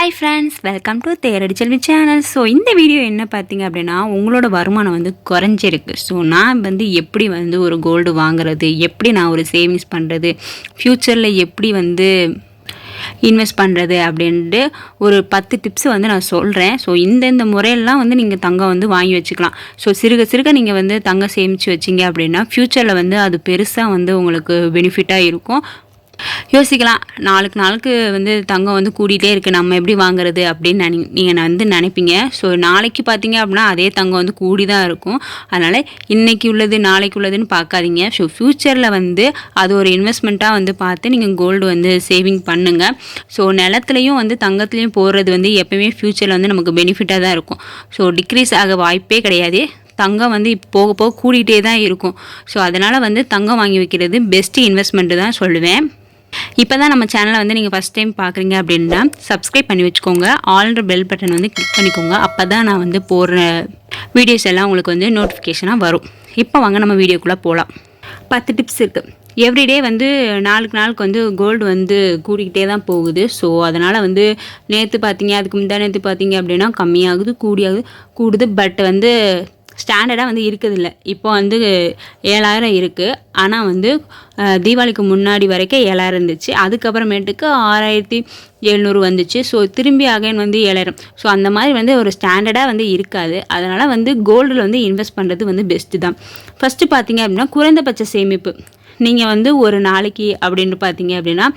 Hi friends, welcome to Theradi Selvi channel. So இந்த video என்ன பார்த்தீங்க அப்படின்னா, உங்களோட வருமானம் வந்து குறைஞ்சிருக்கு. ஸோ நான் வந்து எப்படி வந்து ஒரு கோல்டு வாங்குறது, எப்படி நான் ஒரு சேவிங்ஸ் பண்ணுறது, ஃப்யூச்சரில் எப்படி வந்து இன்வெஸ்ட் பண்ணுறது அப்படின்ட்டு ஒரு 10 டிப்ஸ் வந்து நான் சொல்கிறேன். ஸோ இந்த முறையெல்லாம் வந்து நீங்கள் தங்கம் வந்து வாங்கி வச்சுக்கலாம். ஸோ சிறுக சிறுக நீங்கள் வந்து தங்கம் சேமித்து வச்சிங்க அப்படின்னா ஃப்யூச்சரில் வந்து அது பெருசாக வந்து உங்களுக்கு பெனிஃபிட்டாக இருக்கும். யோசிக்கலாம், நாளுக்கு நாளுக்கு வந்து தங்கம் வந்து கூடிகிட்டே இருக்குது, நம்ம எப்படி வாங்குறது அப்படின்னு நீங்கள் வந்து நினைப்பீங்க. ஸோ நாளைக்கு பார்த்தீங்க அப்படின்னா அதே தங்கம் வந்து கூடி தான் இருக்கும். அதனால் இன்றைக்கி உள்ளது நாளைக்கு உள்ளதுன்னு பார்க்காதீங்க. ஸோ ஃப்யூச்சரில் வந்து அது ஒரு இன்வெஸ்ட்மெண்ட்டாக வந்து பார்த்து நீங்கள் கோல்டு வந்து சேவிங் பண்ணுங்கள். ஸோ நிலத்துலையும் வந்து தங்கத்துலேயும் போடுறது வந்து எப்போயுமே ஃப்யூச்சரில் வந்து நமக்கு பெனிஃபிட்டாக தான் இருக்கும். ஸோ டிக்ரீஸ் ஆக வாய்ப்பே கிடையாது. தங்கம் வந்து இப்போ போக போக கூடிகிட்டே தான் இருக்கும். ஸோ அதனால் வந்து தங்கம் வாங்கி வைக்கிறது பெஸ்ட்டு இன்வெஸ்ட்மெண்ட்டு தான் சொல்லுவேன். இப்போ தான் நம்ம சேனலை வந்து நீங்கள் ஃபஸ்ட் டைம் பார்க்குறீங்க அப்படின்னா சப்ஸ்கிரைப் பண்ணி வச்சுக்கோங்க. ஆல்ரெடி பெல் பட்டன் வந்து கிளிக் பண்ணிக்கோங்க. அப்போ தான் நான் வந்து போடுற வீடியோஸ் எல்லாம் உங்களுக்கு வந்து நோட்டிஃபிகேஷனாக வரும். இப்போ வாங்க நம்ம வீடியோக்குள்ளே போகலாம். 10 டிப்ஸ் இருக்குது. எவ்ரிடே வந்து நாளுக்கு நாளுக்கு வந்து கோல்டு வந்து கூடிக்கிட்டே தான் போகுது. ஸோ அதனால் வந்து நேற்று பார்த்தீங்க, அதுக்கு முந்தா நேற்று பார்த்தீங்க அப்படின்னா கம்மியாகுது, கூடுது. பட் வந்து ஸ்டாண்டர்டாக வந்து இருக்குதில்ல. இப்போ வந்து 7000 இருக்குது. ஆனால் வந்து தீபாவளிக்கு முன்னாடி வரைக்கும் 7000 இருந்துச்சு. அதுக்கப்புறமேட்டுக்கு 6700 வந்துச்சு. ஸோ திரும்பி அகைன் வந்து 7000. ஸோ அந்த மாதிரி வந்து ஒரு ஸ்டாண்டர்டாக வந்து இருக்காது. அதனால் வந்து கோல்டில் வந்து இன்வெஸ்ட் பண்ணுறது வந்து பெஸ்ட்டு தான். ஃபஸ்ட்டு பார்த்தீங்க அப்படின்னா குறைந்தபட்ச சேமிப்பு. நீங்கள் வந்து ஒரு நாளைக்கு அப்படின்ட்டு பார்த்தீங்க அப்படின்னா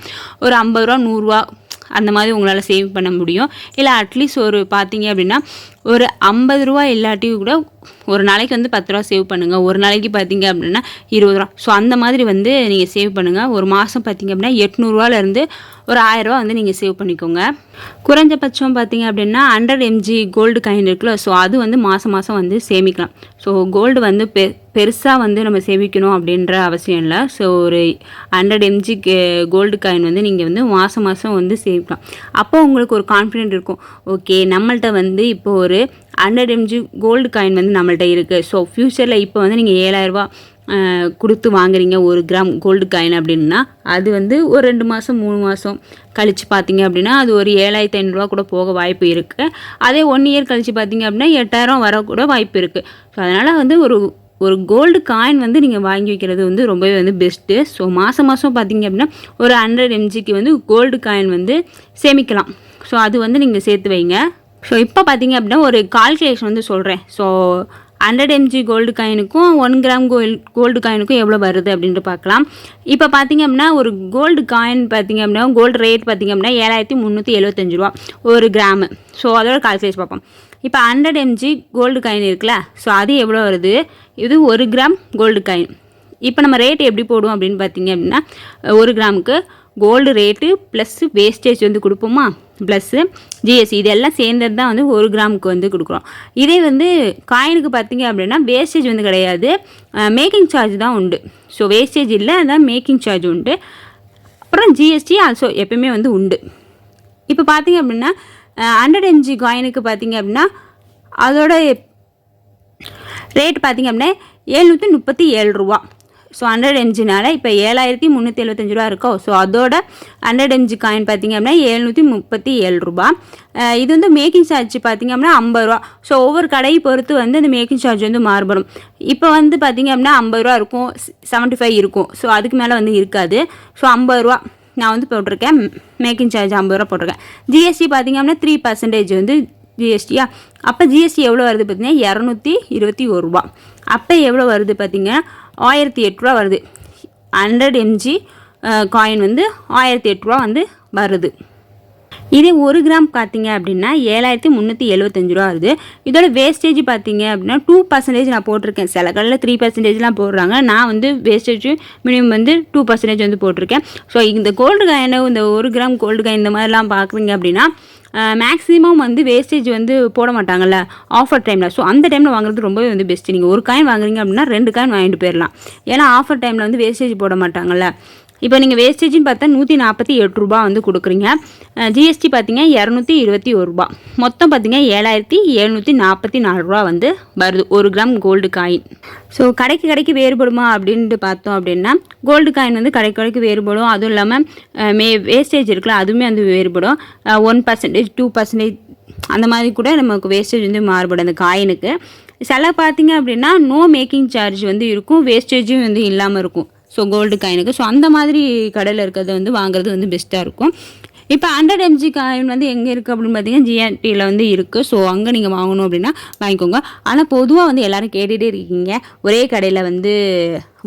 ஒரு 50 ரூபா 100 ரூபா அந்த மாதிரி உங்களால் சேவ் பண்ண முடியும். இல்லை அட்லீஸ்ட் ஒரு பார்த்தீங்க அப்படின்னா ஒரு 50 ரூபா இல்லாட்டி கூட ஒரு நாளைக்கு வந்து 10 ரூபா சேவ் பண்ணுங்கள். ஒரு நாளைக்கு பார்த்தீங்க அப்படின்னா 20 ரூபா. ஸோ அந்த மாதிரி வந்து நீங்கள் சேவ் பண்ணுங்கள். ஒரு மாதம் பார்த்தீங்க அப்படின்னா 800 ரூபாலேருந்து ஒரு 1000 ரூபா வந்து நீங்கள் சேவ் பண்ணிக்கோங்க. குறைஞ்சபட்சம் பார்த்தீங்க அப்படின்னா 100 mg கோல்டு காயின் இருக்குல்ல, ஸோ அது வந்து மாதம் வந்து சேமிக்கலாம். ஸோ கோல்டு வந்து பெருசாக வந்து நம்ம சேமிக்கணும் அப்படின்ற அவசியம் இல்லை. ஸோ ஒரு 100 mg கோல்டு காயின் வந்து நீங்கள் வந்து மாதம் வந்து சேமிக்கலாம். அப்போ உங்களுக்கு ஒரு கான்ஃபிடென்ட் இருக்கும், ஓகே நம்மள்ட்ட வந்து இப்போ ஒரு 100 mg கோல்டு காயின் வந்து நம்மள்ட்ட இருக்குது. ஸோ ஃப்யூச்சரில் இப்போ வந்து நீங்கள் 7000 ரூபா கொடுத்து வாங்குறீங்க 1 கிராம் கோல்டு காயின் அப்படின்னா அது வந்து ஒரு 2 மாதம் 3 மாதம் கழித்து பார்த்தீங்க அப்படின்னா அது ஒரு 7500 கூட போக வாய்ப்பு இருக்குது. அதே 1 இயர் கழித்து பார்த்தீங்க அப்படின்னா 8000 வரக்கூட வாய்ப்பு இருக்குது. ஸோ அதனால் வந்து ஒரு கோல்டு காயின் வந்து நீங்கள் வாங்கி வைக்கிறது வந்து ரொம்பவே வந்து பெஸ்ட்டு. ஸோ மாதம் பார்த்தீங்க அப்படின்னா ஒரு 100 mgக்கு வந்து கோல்டு காயின் வந்து சேமிக்கலாம். ஸோ அது வந்து நீங்கள் சேர்த்து வைங்க. ஸோ இப்போ பார்த்தீங்க அப்படின்னா ஒரு கால்குலேஷன் வந்து சொல்கிறேன். ஸோ 100 mg கோல்டு காயினுக்கும் 1 கிராம் கோல்டு காயினுக்கும் எவ்வளோ வருது அப்படின்ட்டு பார்க்கலாம். இப்போ பார்த்தீங்க அப்படின்னா ஒரு கோல்டு காயின் பார்த்தீங்க அப்படின்னா கோல்டு ரேட் பார்த்தீங்க அப்படின்னா 7375 ரூபா ஒரு கிராமு. ஸோ அதோட கால்குலேஷன் பார்ப்போம். இப்போ 100 mg கோல்டு காயின் இருக்குல்ல, ஸோ அது எவ்வளோ வருது? இது 1 கிராம் கோல்டு காயின். இப்போ நம்ம ரேட் எப்படி போடுவோம் அப்படின்னு பார்த்தீங்க அப்படின்னா 1 கிராமுக்கு கோல்டு ரேட்டு ப்ளஸ்ஸு வேஸ்டேஜ் வந்து கொடுப்போமா, ப்ளஸ்ஸு ஜிஎஸ்டி இதெல்லாம் சேர்ந்தது தான் வந்து 1 கிராமுக்கு வந்து கொடுக்குறோம். இதே வந்து காயினுக்கு பார்த்தீங்க அப்படின்னா வேஸ்டேஜ் வந்து கிடையாது, மேக்கிங் சார்ஜ் தான் உண்டு. ஸோ வேஸ்டேஜ் இல்லை, அதான் மேக்கிங் சார்ஜ் உண்டு. அப்புறம் ஜிஎஸ்டி ஆல்சோ எப்பயுமே வந்து உண்டு. இப்போ பார்த்தீங்க அப்படின்னா 100 mg காயினுக்கு பார்த்தீங்க அப்படின்னா அதோட ரேட் பார்த்தீங்க அப்படின்னா 737 ரூபா. ஸோ 100 mgனால இப்போ 7375 ரூபா இருக்கோ. ஸோ அதோட 100 mg காயின் பார்த்தீங்க அப்படின்னா 737 ரூபா. இது வந்து மேக்கிங் சார்ஜ் பார்த்தீங்க அப்படின்னா 50 ரூபா. ஸோ ஒவ்வொரு கடையை பொறுத்து வந்து இந்த மேக்கிங் சார்ஜ் வந்து மாறுபடும். இப்போ வந்து பார்த்தீங்க அப்படின்னா 50 ரூபா இருக்கும், 75 இருக்கும். ஸோ அதுக்கு மேலே வந்து இருக்காது. ஸோ 50 ரூபா நான் வந்து போட்டிருக்கேன், மேக்கிங் சார்ஜ் 50 ரூபா போட்டிருக்கேன். ஜிஎஸ்டி பார்த்தீங்க அப்படின்னா 3% வந்து ஜிஎஸ்டியா. அப்போ ஜிஎஸ்டி எவ்வளோ வருது பார்த்தீங்கன்னா 221 ரூபா. அப்போ எவ்வளோ வருது பார்த்தீங்கன்னா 1008 ரூபா வருது. 100 mg காயின் வந்து 1008 ரூபா வந்து வருது. இதே 1 கிராம் பார்த்தீங்க அப்படின்னா 7375 ரூபா வருது. இதோட வேஸ்டேஜ் பார்த்தீங்க அப்படின்னா 2% நான் போட்டிருக்கேன். சில கடையில் 3%லாம் போடுறாங்க. நான் வந்து வேஸ்டேஜ் மினிமம் வந்து 2% வந்து போட்டிருக்கேன். ஸோ இந்த கோல்டு காயின், இந்த 1 கிராம் கோல்டு காயின் இந்த மாதிரிலாம் பார்க்குறீங்க அப்படின்னா மேக்ஸிமம் வந்து வேஸ்டேஜ் வந்து போட மாட்டாங்கல்ல ஆஃபர் டைமில். ஸோ அந்த டைமில் வாங்குறது ரொம்பவே வந்து பெஸ்ட்டு. நீங்கள் ஒரு காயின் வாங்குறீங்க அப்படின்னா 2 காயின் வாங்கிட்டு போயிடலாம். ஏன்னா ஆஃபர் டைமில் வந்து வேஸ்டேஜ் போட மாட்டாங்கல்ல. இப்போ நீங்கள் வேஸ்டேஜ்னு பார்த்தா 148 ரூபா வந்து கொடுக்குறீங்க. ஜிஎஸ்டி பார்த்தீங்க 221 ரூபா. மொத்தம் பார்த்தீங்க 7744 ரூபா வந்து வருது 1 கிராம் கோல்டு காயின். ஸோ கடைக்கு வேறுபடுமா அப்படின்ட்டு பார்த்தோம் அப்படின்னா, கோல்டு காயின் வந்து கடைக்கு வேறுபடும். அதுவும் இல்லாமல் வேஸ்டேஜ் இருக்குல்ல, அதுவுமே வந்து வேறுபடும். 1%, 2% அந்த மாதிரி கூட நமக்கு வேஸ்டேஜ் வந்து மாறுபடும் அந்த காயினுக்கு. சில பார்த்தீங்க அப்படின்னா நோ மேக்கிங் சார்ஜ் வந்து இருக்கும், வேஸ்டேஜும் வந்து இல்லாமல் இருக்கும் ஸோ கோல்டு காயினுக்கு. ஸோ அந்த மாதிரி கடையில் இருக்கிறத வந்து வாங்குறது வந்து பெஸ்ட்டாக இருக்கும். இப்போ 100 mg காயின் வந்து எங்கே இருக்குது அப்படின்னு பார்த்தீங்கன்னா ஜிஆர்டியில் வந்து இருக்குது. ஸோ அங்கே நீங்கள் வாங்கணும் அப்படின்னா வாங்கிக்கோங்க. ஆனால் பொதுவாக வந்து எல்லோரும் கேட்டுகிட்டே இருக்கீங்க ஒரே கடையில் வந்து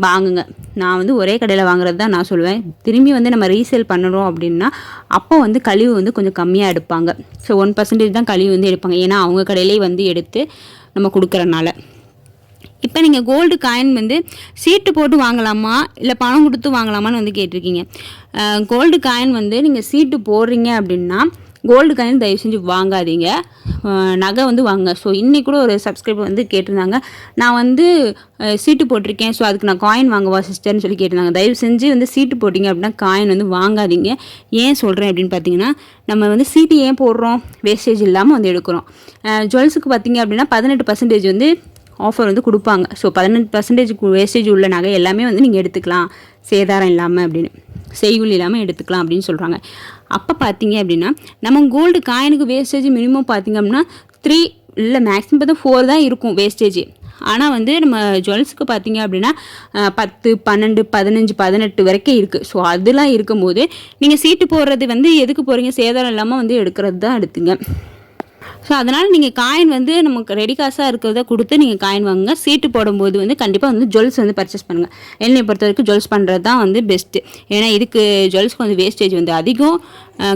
வாங்குங்க. நான் வந்து ஒரே கடையில் வாங்குறது தான் நான் சொல்லுவேன். திரும்பி வந்து நம்ம ரீசேல் பண்ணணும் அப்படின்னா அப்போ வந்து கழிவு வந்து கொஞ்சம் கம்மியாக எடுப்பாங்க. ஸோ 1% தான் கழிவு வந்து எடுப்பாங்க, ஏன்னா அவங்க கடையிலே வந்து எடுத்து நம்ம கொடுக்குறனால. இப்போ நீங்கள் கோல்டு காயின் வந்து சீட்டு போட்டு வாங்கலாமா இல்லை பணம் கொடுத்து வாங்கலாமான்னு வந்து கேட்டிருக்கீங்க. கோல்டு காயின் வந்து நீங்கள் சீட்டு போடுறீங்க அப்படின்னா கோல்டு காயின் தயவு செஞ்சு வாங்காதீங்க, நகை வந்து வாங்க. ஸோ இன்றைக்கி கூட ஒரு சப்ஸ்கிரைபர் வந்து கேட்டிருந்தாங்க, நான் வந்து சீட்டு போட்டிருக்கேன், ஸோ அதுக்கு நான் காயின் வாங்கவா சிஸ்டர்னு சொல்லி கேட்டிருந்தாங்க. தயவு செஞ்சு வந்து சீட்டு போட்டிங்க அப்படின்னா காயின் வந்து வாங்காதீங்க. ஏன் சொல்கிறேன் அப்படின்னு பார்த்தீங்கன்னா, நம்ம வந்து சீட்டு ஏன் போடுறோம், வேஸ்டேஜ் இல்லாமல் வந்து எடுக்கிறோம். ஜுவல்ஸுக்கு பார்த்தீங்க அப்படின்னா 18% வந்து ஆஃபர் வந்து கொடுப்பாங்க. ஸோ 18% வேஸ்டேஜ் உள்ள நகை எல்லாமே வந்து நீங்கள் எடுத்துக்கலாம், சேதாரம் இல்லாமல் அப்படின்னு, செய்குள் இல்லாமல் எடுத்துக்கலாம் அப்படின்னு சொல்கிறாங்க. அப்போ பார்த்தீங்க அப்படின்னா நம்ம கோல்டு காயினுக்கு வேஸ்டேஜ் மினிமம் பார்த்தீங்க அப்படின்னா 3 இல்லை மேக்ஸிமம் பார்த்தா 4 தான் இருக்கும் வேஸ்டேஜ். ஆனால் வந்து நம்ம ஜுவல்ஸுக்கு பார்த்தீங்க அப்படின்னா 10, 12, 15, 18 வரைக்கும் இருக்குது. ஸோ அதெல்லாம் இருக்கும்போது நீங்கள் சீட்டு போடுறது வந்து எதுக்கு போகிறீங்க, சேதாரம் இல்லாமல் வந்து எடுக்கிறது தான் எடுத்துங்க. ஸோ அதனால் நீங்கள் காயின் வந்து நமக்கு ரெடி காசாக இருக்கிறத கொடுத்து நீங்கள் காயின் வாங்குங்க. சீட்டு போடும்போது வந்து கண்டிப்பாக வந்து ஜுவல்ஸ் வந்து பர்ச்சேஸ் பண்ணுங்கள். என்னை பொறுத்த வரைக்கும் ஜுவல்ஸ் பண்ணுறது தான் வந்து பெஸ்ட்டு. ஏன்னா இதுக்கு ஜுவல்ஸ்க்கு வந்து வேஸ்டேஜ் வந்து அதிகம்,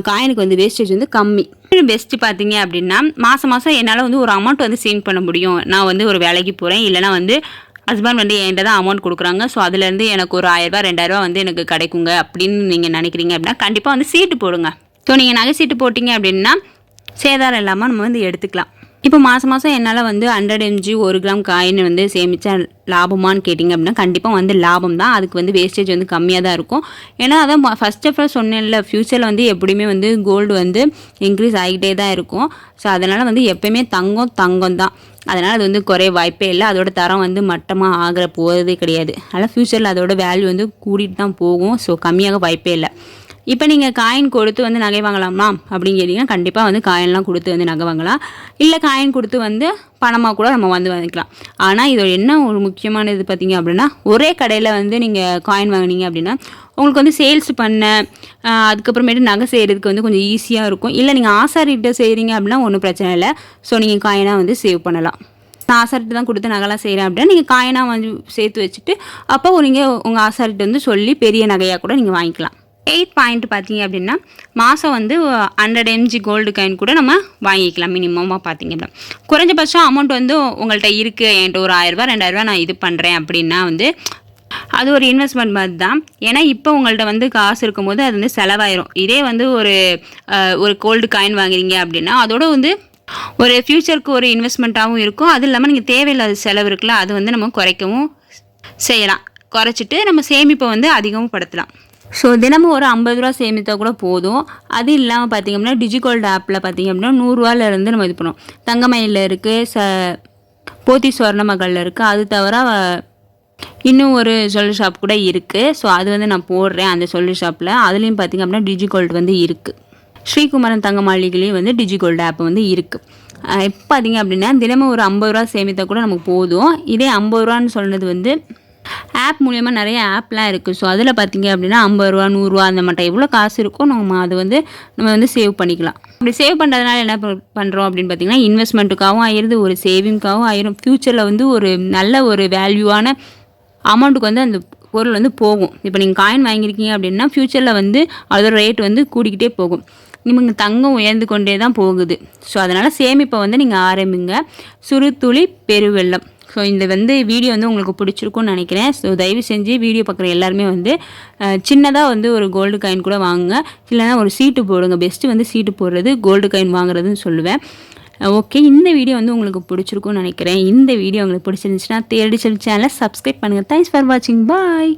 காயினுக்கு வந்து வேஸ்டேஜ் வந்து கம்மி. பெஸ்ட்டு பார்த்தீங்க அப்படின்னா மாதம் என்னால் வந்து ஒரு அமௌண்ட் வந்து சேவ் பண்ண முடியும். நான் வந்து ஒரு வேலைக்கு போகிறேன், இல்லைனா வந்து ஹஸ்பண்ட் வந்து என்கிட்ட தான் அமௌண்ட் கொடுக்குறாங்க, ஸோ அதுலேருந்து எனக்கு ஒரு 1000 ரூபா 2000 ரூபா வந்து எனக்கு கிடைக்குங்க அப்படின்னு நீங்கள் நினைக்கிறீங்க அப்படின்னா கண்டிப்பாக வந்து சீட்டு போடுங்க. ஸோ நீங்கள் நகை சீட்டு போட்டிங்க அப்படின்னா சேதாரம் இல்லாமல் நம்ம வந்து எடுத்துக்கலாம். இப்போ மாதம் என்னால் வந்து 100 mg 1 கிராம் காயின் வந்து சேமித்தா லாபமானு கேட்டிங்க அப்படின்னா கண்டிப்பாக வந்து லாபம் தான். அதுக்கு வந்து வேஸ்டேஜ் வந்து கம்மியாக தான் இருக்கும். ஏன்னா அதான் ஃபஸ்ட் ஆஃப் ஆல் சொன்னேன்ல, ஃப்யூச்சரில் வந்து எப்படியுமே வந்து கோல்டு வந்து இன்க்ரீஸ் ஆகிட்டே தான் இருக்கும். ஸோ அதனால் வந்து எப்போயுமே தங்கம் தான். அதனால் அது வந்து குறைய வாய்ப்பே இல்லை. அதோட தரம் வந்து மட்டமாக ஆகிற போகிறதே கிடையாது. அதனால் ஃப்யூச்சரில் அதோட வேல்யூ வந்து கூட்டிகிட்டு தான் போகும். ஸோ கம்மியாக வாய்ப்பே இல்லை. இப்போ நீங்கள் காயின் கொடுத்து வந்து நகை வாங்கலாமா அப்படின்னு கேட்டிங்கன்னா கண்டிப்பாக வந்து காயின்லாம் கொடுத்து வந்து நகை வாங்கலாம். இல்லை காயின் கொடுத்து வந்து பணமாக கூட நம்ம வந்து வாங்கிக்கலாம். ஆனால் இது என்ன ஒரு முக்கியமான இது பார்த்திங்க அப்படின்னா, ஒரே கடையில் வந்து நீங்கள் காயின் வாங்கினீங்க அப்படின்னா உங்களுக்கு வந்து சேல்ஸ் பண்ண அதுக்கப்புறமேட்டு நகை செய்கிறதுக்கு வந்து கொஞ்சம் ஈஸியாக இருக்கும். இல்லை நீங்கள் ஆசாரிகிட்ட செய்கிறீங்க அப்படின்னா ஒன்றும் பிரச்சனை இல்லை. ஸோ நீங்கள் காயினாக வந்து சேவ் பண்ணலாம். நான் ஆசாரிட்டு தான் கொடுத்து நகைலாம் செய்கிறேன் அப்படின்னா நீங்கள் காயினாக வந்து சேர்த்து வச்சுட்டு அப்போ நீங்கள் உங்கள் ஆசாரிட்ட வந்து சொல்லி பெரிய நகையாக கூட நீங்கள் வாங்கிக்கலாம். 8 பாயிண்ட் பார்த்தீங்க அப்படின்னா மாதம் வந்து 100 mg கோல்டு காயின் கூட நம்ம வாங்கிக்கலாம் மினிமமாக பார்த்தீங்க அப்படின்னா. குறைஞ்சபட்சம் அமௌண்ட் வந்து உங்கள்கிட்ட இருக்குது, என்கிட்ட ஒரு 1000 ரூபா 2000 ரூபா நான் இது பண்ணுறேன் அப்படின்னா வந்து அது ஒரு இன்வெஸ்ட்மெண்ட் மாதிரி தான். ஏன்னா இப்போ உங்கள்கிட்ட வந்து காசு இருக்கும்போது அது வந்து செலவாயிரும். இதே வந்து ஒரு கோல்டு காயின் வாங்குறீங்க அப்படின்னா அதோட வந்து ஒரு ஃப்யூச்சருக்கு ஒரு இன்வெஸ்ட்மெண்ட்டாகவும் இருக்கும். அது இல்லாமல் நீங்கள் தேவையில்லாத செலவு இருக்குல்ல, அது வந்து நம்ம குறைக்கவும் செய்யலாம். குறைச்சிட்டு நம்ம சேமிப்பை வந்து அதிகமும் படுத்தலாம். ஸோ தினமும் ஒரு 50 ரூபா சேமித்தா கூட போதும். அது இல்லாமல் பார்த்திங்க அப்படின்னா டிஜிகோல்டு ஆப்பில் பார்த்திங்க அப்படின்னா 100 ரூபாயிலேருந்து நம்ம இது பண்ணுவோம். தங்கமயிலில் இருக்குது, போத்தி சொர்ணமகளில் இருக்குது. அது தவிர இன்னும் ஒரு ஜுவல்லரி ஷாப் கூட இருக்குது. ஸோ அது வந்து நான் போடுறேன் அந்த ஜுவல்லரி ஷாப்பில். அதுலேயும் பார்த்திங்க அப்படின்னா டிஜிகோல்டு வந்து இருக்குது. ஸ்ரீகுமரன் தங்க மாளிகைலேயும் வந்து டிஜிகோல்டு ஆப் வந்து இருக்குது. இப்போ பார்த்திங்க அப்படின்னா தினமும் ஒரு 50 ரூபா சேமித்தா கூட நமக்கு போதும். இதே 50 ரூபான்னு சொன்னது வந்து ஆப் மூலயமா நிறைய ஆப்லாம் இருக்குது. ஸோ அதில் பார்த்திங்க அப்படின்னா 50 ரூபா 100 ரூபா அந்த மட்டும் எவ்வளோ காசு இருக்கோ நம்ம அது வந்து நம்ம வந்து சேவ் பண்ணிக்கலாம். அப்படி சேவ் பண்ணுறதுனால என்ன பண்ணுறோம் அப்படின்னு பார்த்திங்கன்னா இன்வெஸ்ட்மெண்ட்டுக்காகவும் ஆயிடுது, ஒரு சேவிங்காகவும் ஆயிரும். ஃப்யூச்சரில் வந்து ஒரு நல்ல ஒரு வேல்யூவான அமௌண்ட்டுக்கு வந்து அந்த பொருள் வந்து போகும். இப்போ நீங்கள் காயின் வாங்கியிருக்கீங்க அப்படின்னா ஃப்யூச்சரில் வந்து அதோட ரேட் வந்து கூடிக்கிட்டே போகும். நீங்கள் தங்கம் உயர்ந்து கொண்டே தான் போகுது. ஸோ அதனால் சேமிப்பை வந்து நீங்கள் ஆரம்பிங்க. சிறு துளி பெருவெள்ளம். ஸோ இந்த வந்து வீடியோ வந்து உங்களுக்கு பிடிச்சிருக்கும்னு நினைக்கிறேன். ஸோ தயவு செஞ்சு வீடியோ பார்க்குற எல்லாருமே வந்து சின்னதாக வந்து ஒரு கோல்டு காயின் கூட வாங்குங்க. இல்லைனா ஒரு சீட்டு போடுங்க. பெஸ்ட்டு வந்து சீட்டு போடுறது கோல்டு காயின் வாங்குறதுன்னு சொல்லுவேன். ஓகே, இந்த வீடியோ வந்து உங்களுக்கு பிடிச்சிருக்கும்னு நினைக்கிறேன். இந்த வீடியோ உங்களுக்கு பிடிச்சிருந்துச்சுன்னா தேடி சொல்லி சேனலை சப்ஸ்கிரைப் பண்ணுங்கள். தேங்க்ஸ் ஃபார் வாட்சிங். பாய்.